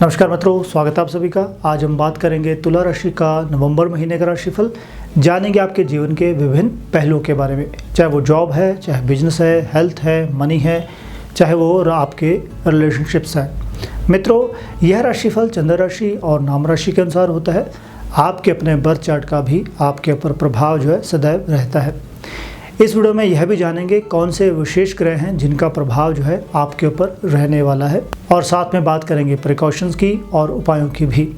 नमस्कार मित्रों, स्वागत है आप सभी का। आज हम बात करेंगे तुला राशि का नवंबर महीने का राशिफल। जानेंगे आपके जीवन के विभिन्न पहलुओं के बारे में, चाहे वो जॉब है, चाहे बिजनेस है, हेल्थ है, मनी है, चाहे वो आपके रिलेशनशिप्स है। मित्रों, यह राशिफल चंद्र राशि और नाम राशि के अनुसार होता है। आपके अपने बर्थ चार्ट का भी आपके ऊपर प्रभाव जो है सदैव रहता है। इस वीडियो में यह भी जानेंगे कौन से विशेष ग्रह हैं जिनका प्रभाव जो है आपके ऊपर रहने वाला है, और साथ में बात करेंगे प्रिकॉशंस की और उपायों की भी।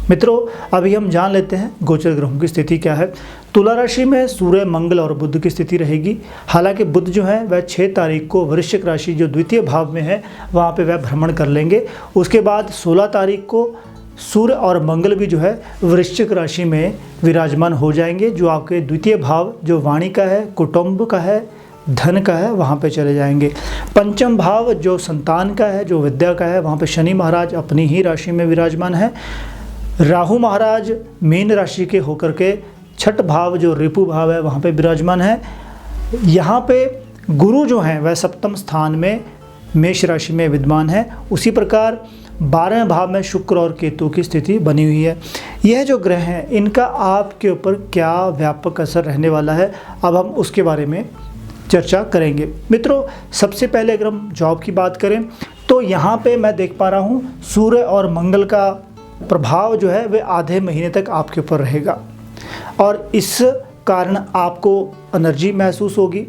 मित्रों, अभी हम जान लेते हैं गोचर ग्रहों की स्थिति क्या है। तुला राशि में सूर्य, मंगल और बुध की स्थिति रहेगी। हालांकि बुध जो है वह 6 तारीख को वृश्चिक राशि जो द्वितीय भाव में है वहाँ पे वह भ्रमण कर लेंगे। उसके बाद 16 तारीख को सूर्य और मंगल भी जो है वृश्चिक राशि में विराजमान हो जाएंगे, जो आपके द्वितीय भाव जो वाणी का है, कुटुंब का है, धन का है, वहाँ पे चले जाएंगे। पंचम भाव जो संतान का है, जो विद्या का है, वहाँ पे शनि महाराज अपनी ही राशि में विराजमान है। राहु महाराज मीन राशि के होकर के छठ भाव जो रिपु भाव है वहाँ पे विराजमान है। यहाँ पे गुरु जो हैं वह सप्तम स्थान में मेष राशि में विद्यमान है। उसी प्रकार 12वें भाव में शुक्र और केतु की स्थिति बनी हुई है। यह जो ग्रह हैं इनका आपके ऊपर क्या व्यापक असर रहने वाला है, अब हम उसके बारे में चर्चा करेंगे। मित्रों, सबसे पहले अगर हम जॉब की बात करें तो यहाँ पे मैं देख पा रहा हूँ सूर्य और मंगल का प्रभाव जो है वह आधे महीने तक आपके ऊपर रहेगा, और इस कारण आपको एनर्जी महसूस होगी,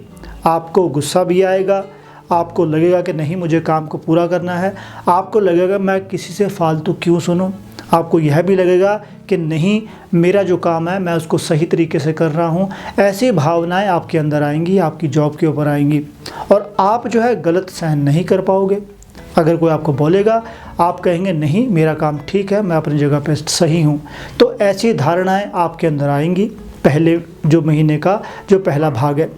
आपको गुस्सा भी आएगा, आपको लगेगा कि नहीं मुझे काम को पूरा करना है, आपको लगेगा मैं किसी से फालतू क्यों सुनूं, आपको यह भी लगेगा कि नहीं मेरा जो काम है मैं उसको सही तरीके से कर रहा हूं। ऐसी भावनाएं आपके अंदर आएंगी, आपकी जॉब के ऊपर आएंगी, और आप जो है गलत सहन नहीं कर पाओगे। अगर कोई आपको बोलेगा आप कहेंगे नहीं मेरा काम ठीक है, मैं अपनी जगह पे सही हूँ। तो ऐसी धारणाएँ आपके अंदर आएंगी पहले जो महीने का जो पहला भाग है।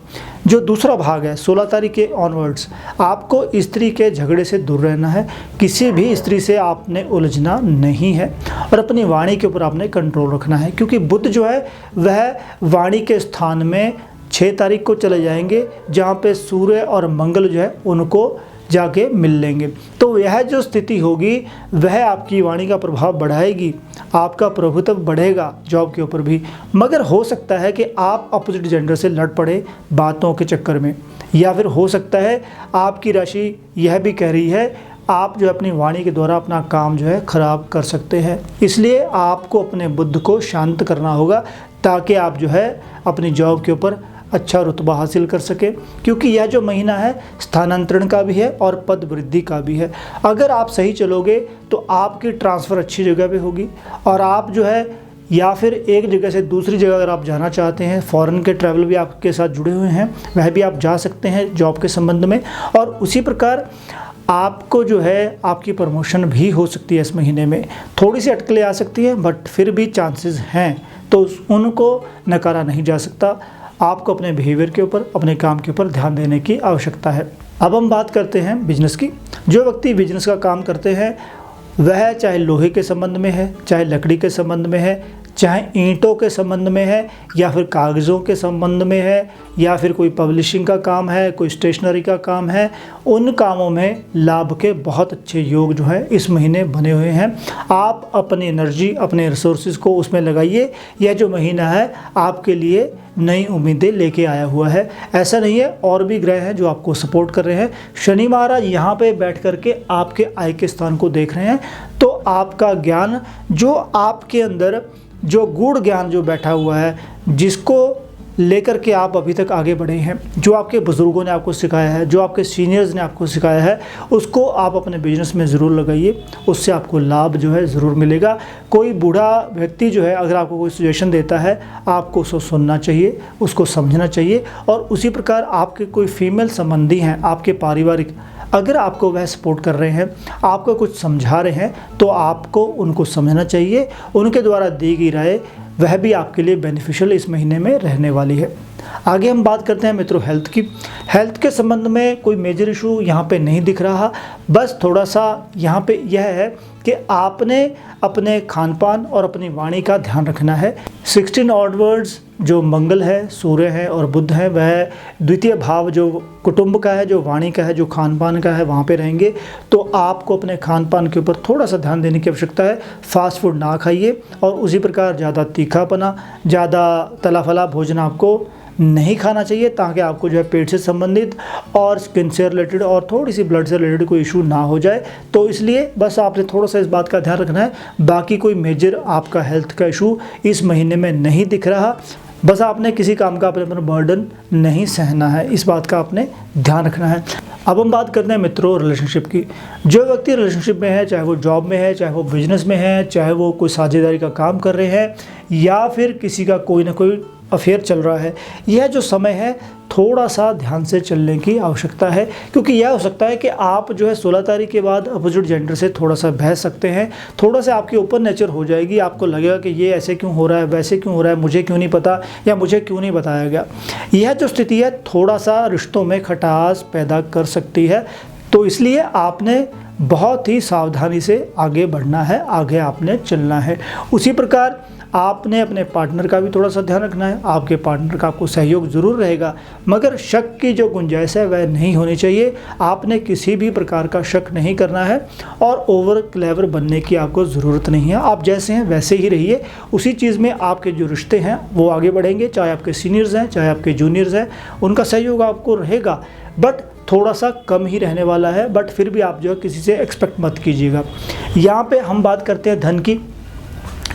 जो दूसरा भाग है 16 तारीख के ऑनवर्ड्स, आपको स्त्री के झगड़े से दूर रहना है। किसी भी स्त्री से आपने उलझना नहीं है, और अपनी वाणी के ऊपर आपने कंट्रोल रखना है, क्योंकि बुध जो है वह वाणी के स्थान में 6 तारीख को चले जाएंगे, जहाँ पे सूर्य और मंगल जो है उनको जाके मिल लेंगे। तो यह जो स्थिति होगी वह आपकी वाणी का प्रभाव बढ़ाएगी, आपका प्रभुत्व बढ़ेगा जॉब के ऊपर भी। मगर हो सकता है कि आप अपोजिट जेंडर से लड़ पड़े बातों के चक्कर में, या फिर हो सकता है आपकी राशि यह भी कह रही है आप जो अपनी वाणी के द्वारा अपना काम जो है खराब कर सकते हैं। इसलिए आपको अपने बुद्ध को शांत करना होगा, ताकि आप जो है अपनी जॉब के ऊपर अच्छा रुतबा हासिल कर सके, क्योंकि यह जो महीना है स्थानांतरण का भी है और पद वृद्धि का भी है। अगर आप सही चलोगे तो आपकी ट्रांसफ़र अच्छी जगह पे होगी, और आप जो है या फिर एक जगह से दूसरी जगह अगर आप जाना चाहते हैं, फॉरेन के ट्रैवल भी आपके साथ जुड़े हुए हैं, वह भी आप जा सकते हैं जॉब के संबंध में। और उसी प्रकार आपको जो है आपकी प्रमोशन भी हो सकती है इस महीने में। थोड़ी सी अटकलें आ सकती हैं, बट फिर भी चांसेस हैं, तो उनको नकारा नहीं जा सकता। आपको अपने बिहेवियर के ऊपर, अपने काम के ऊपर ध्यान देने की आवश्यकता है। अब हम बात करते हैं बिजनेस की। जो व्यक्ति बिजनेस का काम करते हैं वह चाहे लोहे के संबंध में है, चाहे लकड़ी के संबंध में है, चाहे ईंटों के संबंध में है, या फिर कागज़ों के संबंध में है, या फिर कोई पब्लिशिंग का काम है, कोई स्टेशनरी का काम है, उन कामों में लाभ के बहुत अच्छे योग जो है इस महीने बने हुए हैं। आप अपनी एनर्जी, अपने रिसोर्सेज को उसमें लगाइए। यह जो महीना है आपके लिए नई उम्मीदें लेके आया हुआ है। ऐसा नहीं है, और भी ग्रह हैं जो आपको सपोर्ट कर रहे हैं। शनि महाराज यहाँ पे बैठ करके आपके आय के स्थान को देख रहे हैं, तो आपका ज्ञान जो आपके अंदर जो गूढ़ ज्ञान जो बैठा हुआ है, जिसको लेकर के आप अभी तक आगे बढ़े हैं, जो आपके बुज़ुर्गों ने आपको सिखाया है, जो आपके सीनियर्स ने आपको सिखाया है, उसको आप अपने बिजनेस में ज़रूर लगाइए। उससे आपको लाभ जो है ज़रूर मिलेगा। कोई बूढ़ा व्यक्ति जो है अगर आपको कोई सजेशन देता है, आपको उसको सुनना चाहिए, उसको समझना चाहिए। और उसी प्रकार आपके कोई फीमेल संबंधी हैं, आपके पारिवारिक, अगर आपको वह सपोर्ट कर रहे हैं, आपको कुछ समझा रहे हैं, तो आपको उनको समझना चाहिए। उनके द्वारा दी गई राय वह भी आपके लिए बेनिफिशियल इस महीने में रहने वाली है। आगे हम बात करते हैं मित्रों हेल्थ की। हेल्थ के संबंध में कोई मेजर इशू यहाँ पे नहीं दिख रहा, बस थोड़ा सा यहाँ पे यह है कि आपने अपने खान पान और अपनी वाणी का ध्यान रखना है। 16 ऑनवर्ड्स जो मंगल है, सूर्य है और बुध है, वह द्वितीय भाव जो कुटुंब का है, जो वाणी का है, जो खान पान का है, वहाँ पे रहेंगे। तो आपको अपने खान पान के ऊपर थोड़ा सा ध्यान देने की आवश्यकता है। फास्ट फूड ना खाइए और उसी प्रकार ज़्यादा तीखापना, ज़्यादा तला फला भोजन आपको नहीं खाना चाहिए, ताकि आपको जो है पेट से संबंधित और स्किन से रिलेटेड और थोड़ी सी ब्लड से रिलेटेड कोई इशू ना हो जाए। तो इसलिए बस आपने थोड़ा सा इस बात का ध्यान रखना है। बाकी कोई मेजर आपका हेल्थ का इशू इस महीने में नहीं दिख रहा, बस आपने किसी काम का अपने बर्डन नहीं सहना है, इस बात का आपने ध्यान रखना है। अब हम बात करते हैं मित्रों रिलेशनशिप की। जो व्यक्ति रिलेशनशिप में है, चाहे वो जॉब में है, चाहे वो बिजनेस में है, चाहे वो कोई साझेदारी का काम कर रहे हैं या फिर किसी का कोई ना कोई अफेयर चल रहा है, यह जो समय है थोड़ा सा ध्यान से चलने की आवश्यकता है। क्योंकि यह हो सकता है कि आप जो है 16 तारीख के बाद अपोजिट जेंडर से थोड़ा सा बहस सकते हैं, थोड़ा सा आपकी ओपन नेचर हो जाएगी, आपको लगेगा कि ये ऐसे क्यों हो रहा है, वैसे क्यों हो रहा है, मुझे क्यों नहीं पता या मुझे क्यों नहीं बताया गया। यह जो स्थिति है थोड़ा सा रिश्तों में खटास पैदा कर सकती है। तो इसलिए आपने बहुत ही सावधानी से आगे बढ़ना है, आगे आपने चलना है। उसी प्रकार आपने अपने पार्टनर का भी थोड़ा सा ध्यान रखना है। आपके पार्टनर का आपको सहयोग ज़रूर रहेगा, मगर शक की जो गुंजाइश है वह नहीं होनी चाहिए। आपने किसी भी प्रकार का शक नहीं करना है और ओवर क्लेवर बनने की आपको ज़रूरत नहीं है। आप जैसे हैं वैसे ही रहिए, उसी चीज़ में आपके जो रिश्ते हैं वो आगे बढ़ेंगे। चाहे आपके सीनियर्स हैं, चाहे आपके जूनियर्स हैं, उनका सहयोग आपको रहेगा, बट थोड़ा सा कम ही रहने वाला है। बट फिर भी आप जो है किसी से एक्सपेक्ट मत कीजिएगा। यहाँ पे हम बात करते हैं धन की।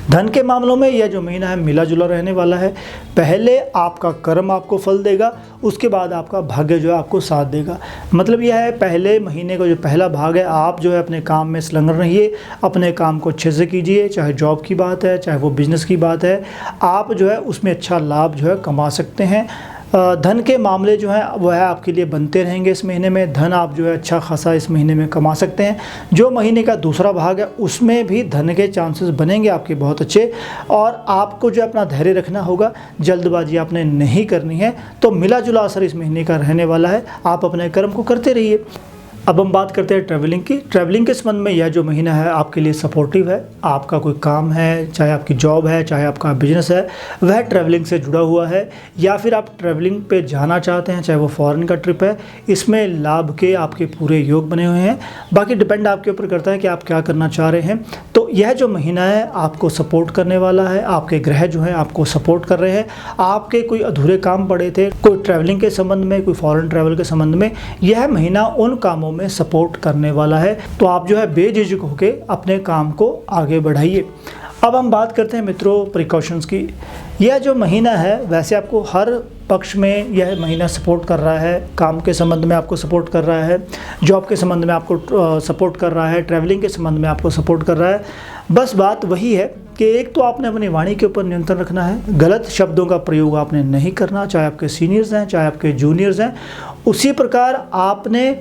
धन के मामलों में यह जो महीना है मिला जुला रहने वाला है। पहले आपका कर्म आपको फल देगा, उसके बाद आपका भाग्य जो है आपको साथ देगा। मतलब यह है पहले महीने का जो पहला भाग है, आप जो है अपने काम में संलग्न रहिए, अपने काम को अच्छे से कीजिए। चाहे जॉब की बात है, चाहे वो बिज़नेस की बात है, आप जो है उसमें अच्छा लाभ जो है कमा सकते हैं। धन के मामले जो हैं वह आपके लिए बनते रहेंगे। इस महीने में धन आप जो है अच्छा खासा इस महीने में कमा सकते हैं। जो महीने का दूसरा भाग है उसमें भी धन के चांसेस बनेंगे आपके बहुत अच्छे, और आपको जो अपना धैर्य रखना होगा, जल्दबाजी आपने नहीं करनी है। तो मिला जुला असर इस महीने का रहने वाला है, आप अपने कर्म को करते रहिए। अब हम बात करते हैं ट्रैवलिंग की। ट्रैवलिंग के संबंध में यह जो महीना है आपके लिए सपोर्टिव है। आपका कोई काम है, चाहे आपकी जॉब है, चाहे आपका बिजनेस है, वह ट्रैवलिंग से जुड़ा हुआ है, या फिर आप ट्रैवलिंग पे जाना चाहते हैं, चाहे वो फॉरेन का ट्रिप है, इसमें लाभ के आपके पूरे योग बने हुए हैं। बाकी डिपेंड आपके ऊपर करता है कि आप क्या करना चाह रहे हैं। तो यह जो महीना है आपको सपोर्ट करने वाला है। आपके ग्रह जो है आपको सपोर्ट कर रहे हैं। आपके कोई अधूरे काम पड़े थे, कोई ट्रैवलिंग के संबंध में, कोई फॉरेन ट्रैवल के संबंध में, यह महीना उन कामों में सपोर्ट करने वाला है। तो आप जो है बेझिझक होकर अपने काम को आगे बढ़ाइए। अब हम बात करते हैं मित्रों प्रिकॉशंस की। यह जो महीना है वैसे आपको हर पक्ष में यह महीना सपोर्ट कर रहा है। काम के संबंध में आपको सपोर्ट कर रहा है, जॉब के संबंध में आपको सपोर्ट कर रहा है, ट्रैवलिंग के संबंध में आपको सपोर्ट कर रहा है। बस बात वही है कि एक तो आपने अपनी वाणी के ऊपर नियंत्रण रखना है। गलत शब्दों का प्रयोग आपने नहीं करना, चाहे आपके सीनियर्स हैं, चाहे आपके जूनियर्स हैं। उसी प्रकार आपने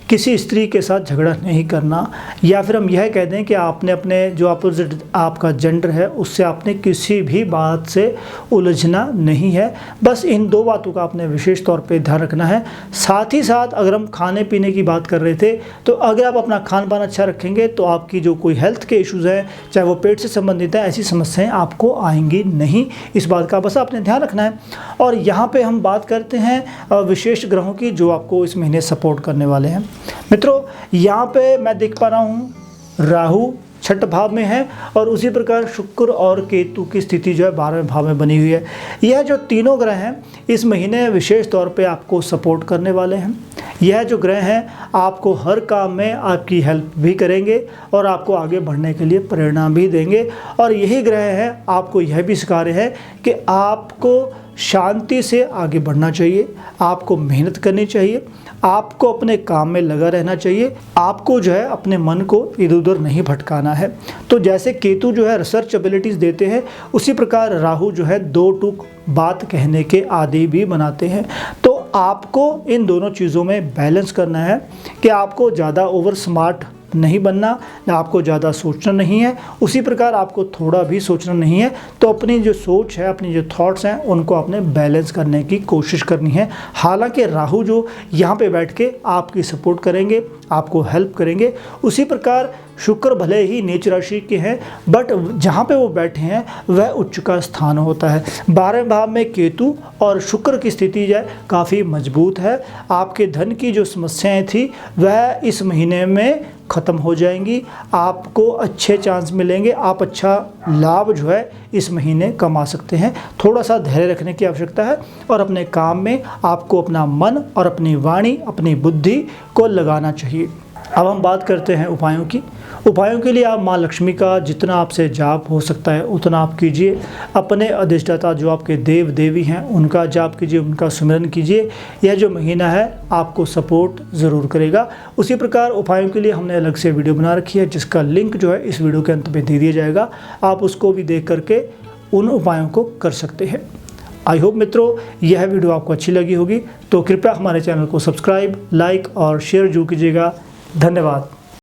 किसी स्त्री के साथ झगड़ा नहीं करना, या फिर हम यह कह दें कि आपने अपने जो अपोजिट आपका जेंडर है उससे आपने किसी भी बात से उलझना नहीं है। बस इन दो बातों का आपने विशेष तौर पे ध्यान रखना है। साथ ही साथ अगर हम खाने पीने की बात कर रहे थे, तो अगर आप अपना खान पान अच्छा रखेंगे तो आपकी जो कोई हेल्थ के इश्यूज़ हैं, चाहे वो पेट से संबंधित है, ऐसी समस्याएँ आपको आएंगी नहीं। इस बात का बस आपने ध्यान रखना है। और यहाँ पर हम बात करते हैं विशेष ग्रहों की जो आपको इस महीने सपोर्ट करने वाले हैं। मित्रों यहाँ पे मैं देख पा रहा हूँ राहु छठ भाव में है, और उसी प्रकार शुक्र और केतु की स्थिति जो है 12वें भाव में बनी हुई है। यह जो तीनों ग्रह हैं इस महीने विशेष तौर पे आपको सपोर्ट करने वाले हैं। यह जो ग्रह हैं आपको हर काम में आपकी हेल्प भी करेंगे और आपको आगे बढ़ने के लिए प्रेरणा भी देंगे। और यही ग्रह हैं आपको यह भी सिखा रहे हैं कि आपको शांति से आगे बढ़ना चाहिए, आपको मेहनत करनी चाहिए, आपको अपने काम में लगा रहना चाहिए, आपको जो है अपने मन को इधर उधर नहीं भटकाना है। तो जैसे केतु जो है रिसर्च एबिलिटीज़ देते हैं, उसी प्रकार राहु जो है दो टूक बात कहने के आदी भी बनाते हैं। तो आपको इन दोनों चीज़ों में बैलेंस करना है कि आपको ज़्यादा ओवर स्मार्ट नहीं बनना, ना आपको ज़्यादा सोचना नहीं है, उसी प्रकार आपको थोड़ा भी सोचना नहीं है। तो अपनी जो सोच है, अपनी जो थॉट्स हैं, उनको आपने बैलेंस करने की कोशिश करनी है। हालांकि राहु जो यहाँ पे बैठ के आपकी सपोर्ट करेंगे, आपको हेल्प करेंगे, उसी प्रकार शुक्र भले ही नीच राशि के हैं, बट जहाँ पे वो बैठे हैं वह उच्च का स्थान होता है। 12वें भाव में केतु और शुक्र की स्थिति जो है काफ़ी मजबूत है। आपके धन की जो समस्याएं थी वह इस महीने में ख़त्म हो जाएंगी, आपको अच्छे चांस मिलेंगे, आप अच्छा लाभ जो है इस महीने कमा सकते हैं। थोड़ा सा धैर्य रखने की आवश्यकता है और अपने काम में आपको अपना मन और अपनी वाणी, अपनी बुद्धि को लगाना चाहिए। अब हम बात करते हैं उपायों की। उपायों के लिए आप माँ लक्ष्मी का जितना आपसे जाप हो सकता है उतना आप कीजिए। अपने अधिष्ठाता जो आपके देव देवी हैं उनका जाप कीजिए, उनका सुमिरन कीजिए। यह जो महीना है आपको सपोर्ट ज़रूर करेगा। उसी प्रकार उपायों के लिए हमने अलग से वीडियो बना रखी है, जिसका लिंक जो है इस वीडियो के अंत में दे दिया जाएगा। आप उसको भी देख करके उन उपायों को कर सकते हैं। आई होप मित्रों यह वीडियो आपको अच्छी लगी होगी, तो कृपया हमारे चैनल को सब्सक्राइब, लाइक और शेयर जरूर कीजिएगा। धन्यवाद।